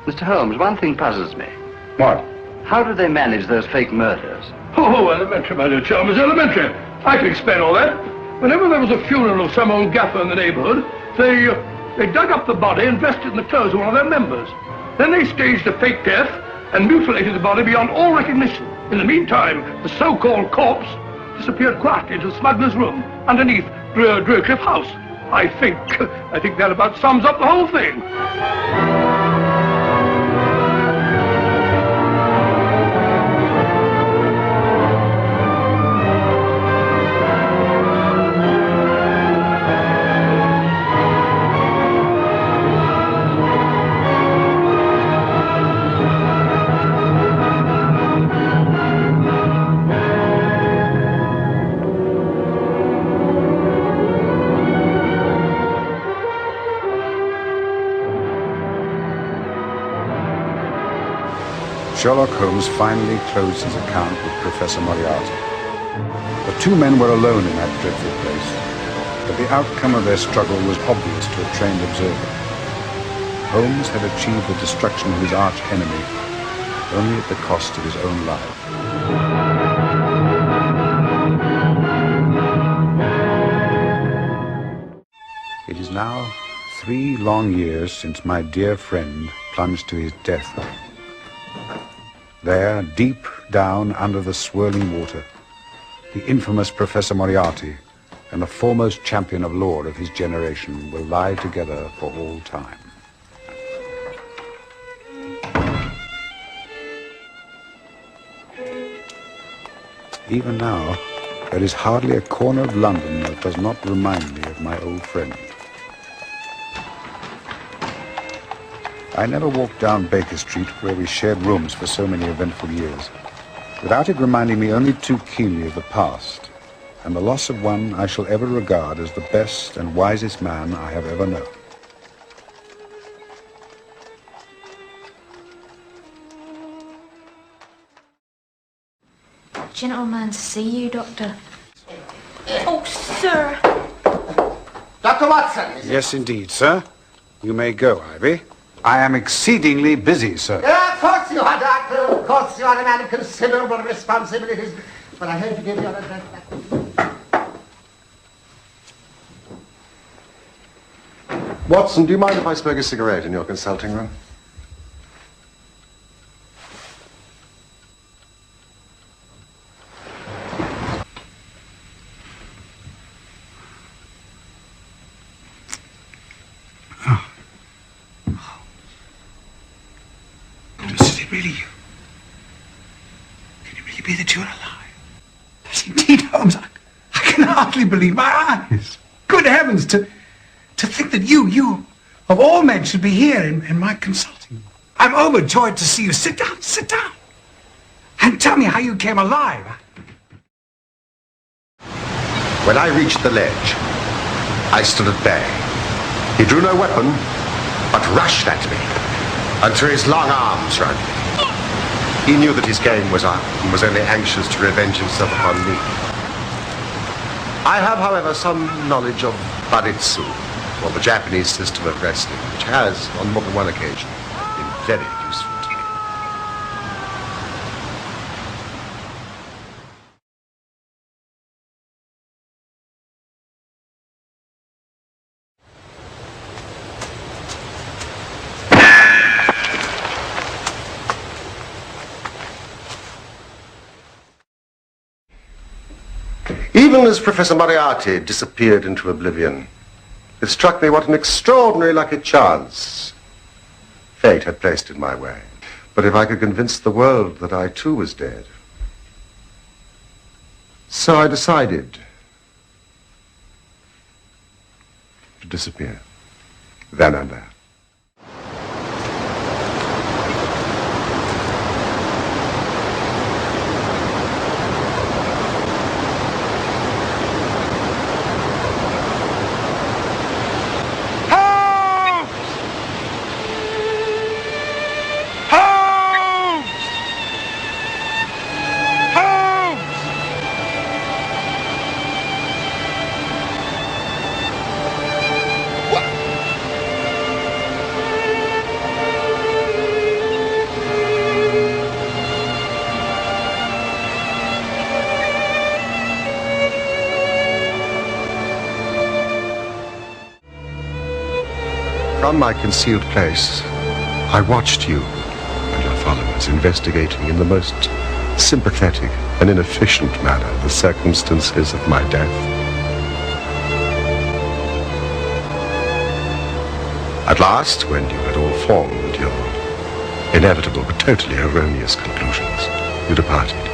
Mr. Holmes, one thing puzzles me. What? How did they manage those fake murders? Oh, elementary, my dear Chalmers, elementary. I can explain all that. Whenever there was a funeral of some old gaffer in the neighborhood, they dug up the body and dressed it in the clothes of one of their members. Then they staged a fake death and mutilated the body beyond all recognition. In the meantime, the so-called corpse disappeared quietly into the smuggler's room underneath Drewcliff House. I think that about sums up the whole thing. Sherlock Holmes finally closed his account with Professor Moriarty. The two men were alone in that dreadful place, but the outcome of their struggle was obvious to a trained observer. Holmes had achieved the destruction of his arch-enemy only at the cost of his own life. It is now 3 long years since my dear friend plunged to his death. There, deep down under the swirling water, the infamous Professor Moriarty and the foremost champion of law of his generation will lie together for all time. Even now, there is hardly a corner of London that does not remind me of my old friend. I never walked down Baker Street, where we shared rooms for so many eventful years, without it reminding me only too keenly of the past, and the loss of one I shall ever regard as the best and wisest man I have ever known. Gentleman to see you, Doctor. Oh, sir. Dr. Watson, is it? Yes, indeed, sir. You may go, Ivy. I am exceedingly busy, sir. Yeah, of course you are, Doctor. Of course you are a man of considerable responsibilities. But I hate to give you an address back. Watson, do you mind if I smoke a cigarette in your consulting room? Really you? Can it really be that you're alive? Yes, indeed, Holmes. I can hardly believe my eyes. Good heavens, to think that you, of all men, should be here in my consulting room. I'm overjoyed to see you. Sit down. And tell me how you came alive. When I reached the ledge, I stood at bay. He drew no weapon, but rushed at me and threw his long arms round me. He knew that his game was up and was only anxious to revenge himself upon me. I have, however, some knowledge of Baritsu, or the Japanese system of wrestling, which has, on more than one occasion, been very useful to me. Even as Professor Moriarty disappeared into oblivion, it struck me what an extraordinary lucky chance fate had placed in my way. But if I could convince the world that I too was dead. So I decided to disappear, then and there. From my concealed place, I watched you and your followers investigating in the most sympathetic and inefficient manner the circumstances of my death. At last, when you had all formed your inevitable but totally erroneous conclusions, you departed.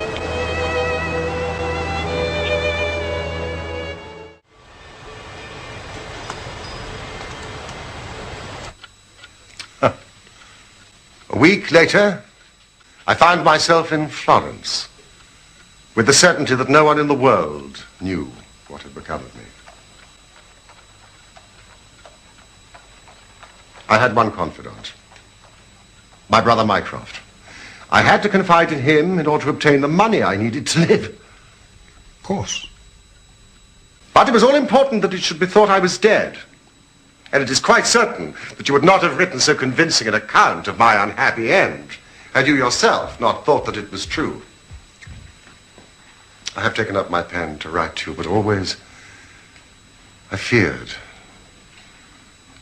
A week later, I found myself in Florence, with the certainty that no one in the world knew what had become of me. I had one confidant, my brother Mycroft. I had to confide in him in order to obtain the money I needed to live. Of course. But it was all important that it should be thought I was dead. And it is quite certain that you would not have written so convincing an account of my unhappy end had you yourself not thought that it was true. I have taken up my pen to write to you, but always I feared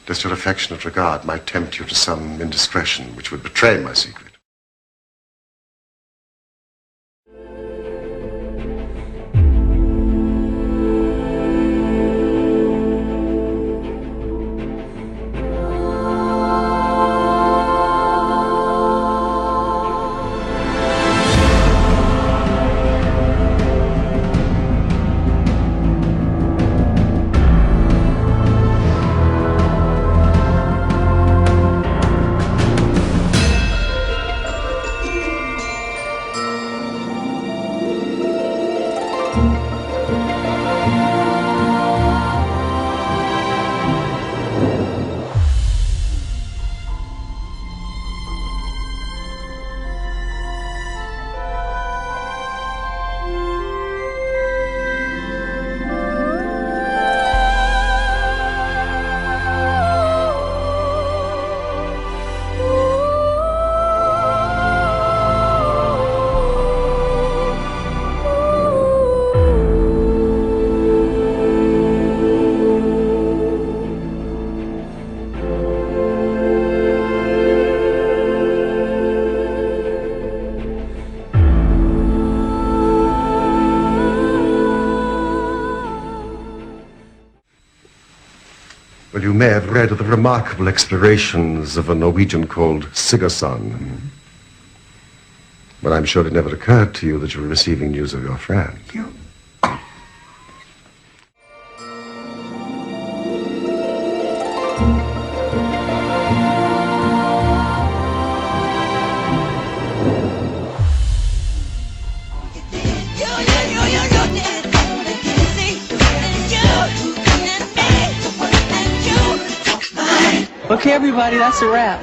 lest your affectionate regard might tempt you to some indiscretion which would betray my secret. Well, you may have read of the remarkable explorations of a Norwegian called Sigurdsson. But I'm sure it never occurred to you that you were receiving news of your friend. Okay, everybody, that's a wrap.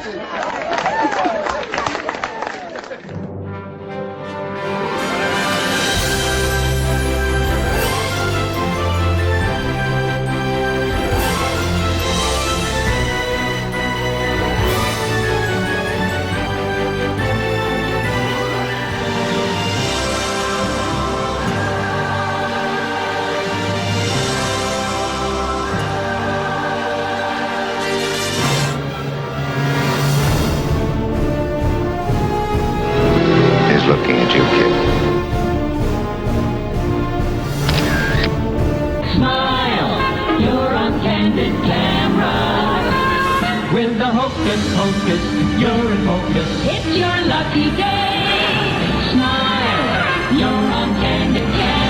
Looking at you, kid. Smile, you're on candid camera. With the hocus pocus, you're in focus. It's your lucky day. Smile, you're on candid camera.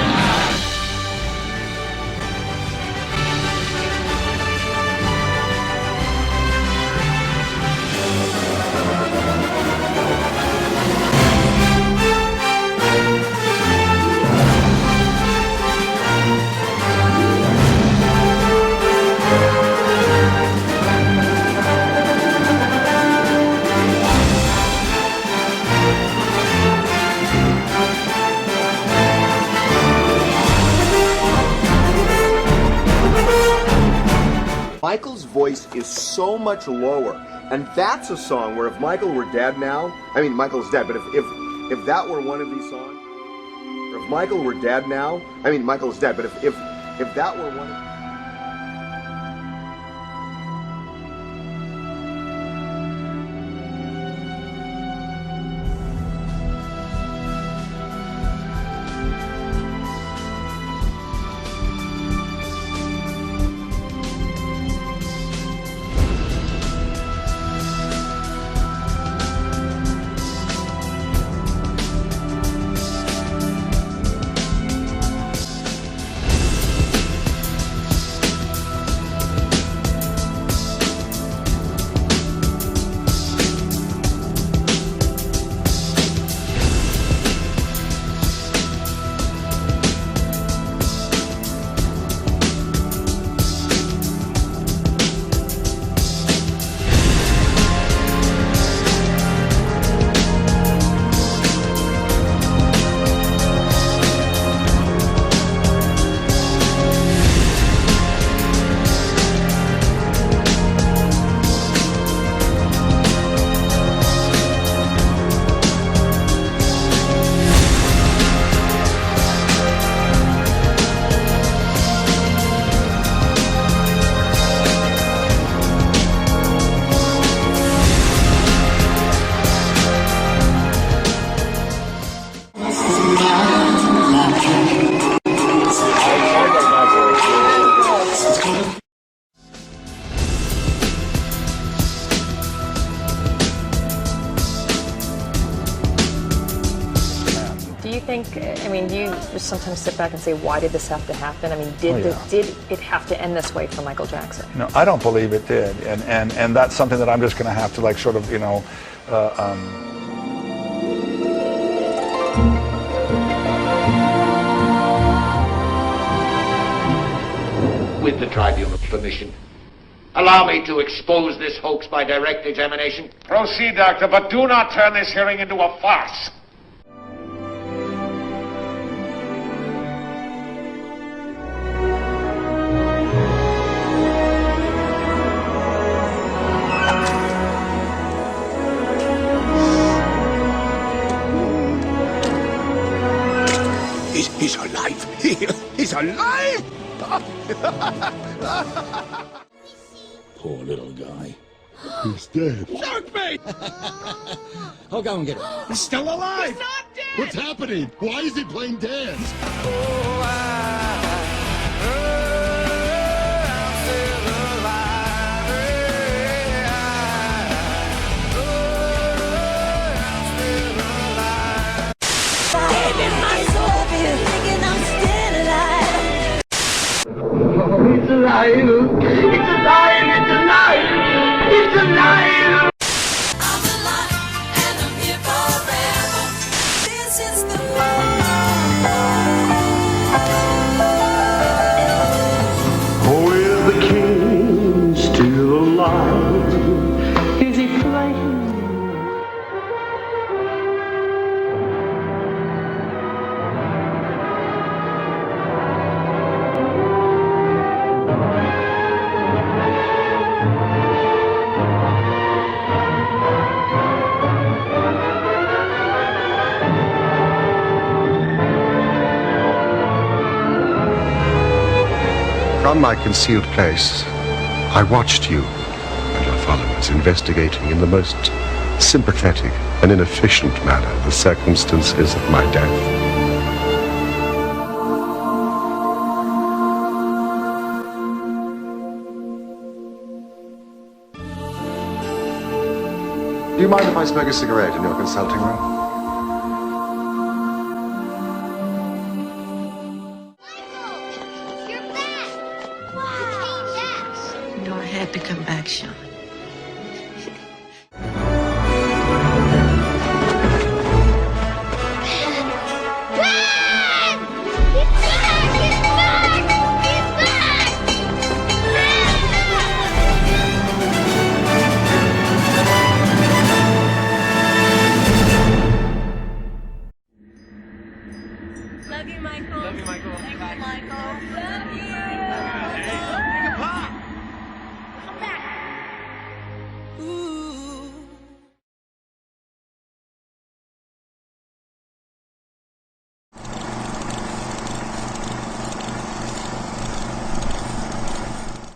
Michael's voice is so much lower, and that's a song where if Michael were dead now, I mean Michael's dead, but if that were one of these songs, or if Michael were dead now, I mean Michael's dead, but if that were one of think, I mean, do you just sometimes sit back and say, why did this have to happen? I mean, did it have to end this way for Michael Jackson? No, I don't believe it did, and that's something that I'm just going to have to, like, sort of, you know, With the tribunal's permission, allow me to expose this hoax by direct examination. Proceed, Doctor, but do not turn this hearing into a farce. He's alive. He's alive! Poor little guy. He's dead. Shark bait! I'll go and get him. He's still alive! He's not dead! What's happening? Why is he playing dance? It's alive! It's alive! It's alive! It's alive! I'm alive and I'm here forever. This is the Oh, is the king still alive? Is he playing? From my concealed place, I watched you and your followers investigating in the most sympathetic and inefficient manner the circumstances of my death. Do you mind if I smoke a cigarette in your consulting room?